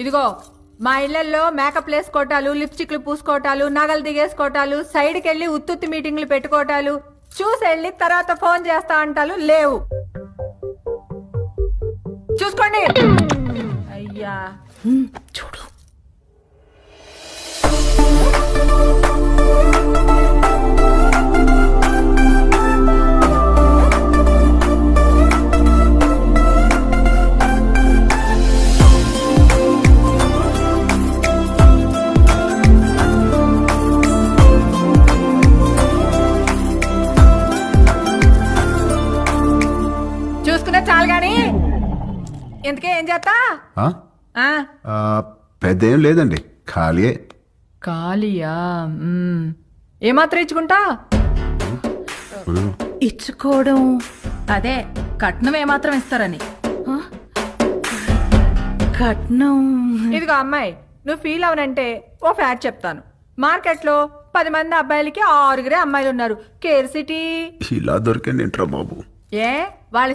ఇదిగో మా ఇళ్లలో మేకప్ వేసుకోవటాలు, లిప్స్టిక్లు పూసుకోవటాలు, నగలు దిగేసుకోవటాలు, సైడ్కి వెళ్ళి ఉత్తుత్తి మీటింగ్లు పెట్టుకోవటాలు, చూసి వెళ్ళి తర్వాత ఫోన్ చేస్తా అంటాలు లేవు. చూసుకోండి. అయ్యా చూడు. చూసుకున్నా చాలు గాని ఎందుకే ఏం చేస్తా? పెద్ద ఏం లేదండి, ఖాళీయే. ఖాళీయా? ఏమాత్రం ఇచ్చుకుంటా? ఇచ్చుకోవడం అదే కట్నం ఏమాత్రం ఇస్తారని. కట్నం. ఇదిగో అమ్మాయి, నువ్వు ఫీల్ అవనంటే ఓ ఫ్యాక్ట్ చెప్తాను. మార్కెట్లో 10 మంది అబ్బాయిలకి 6 అమ్మాయిలు ఉన్నారు. Care city. ఇలా దొరికండి ఏంట్రా బాబు? ఏ వాళ్ళ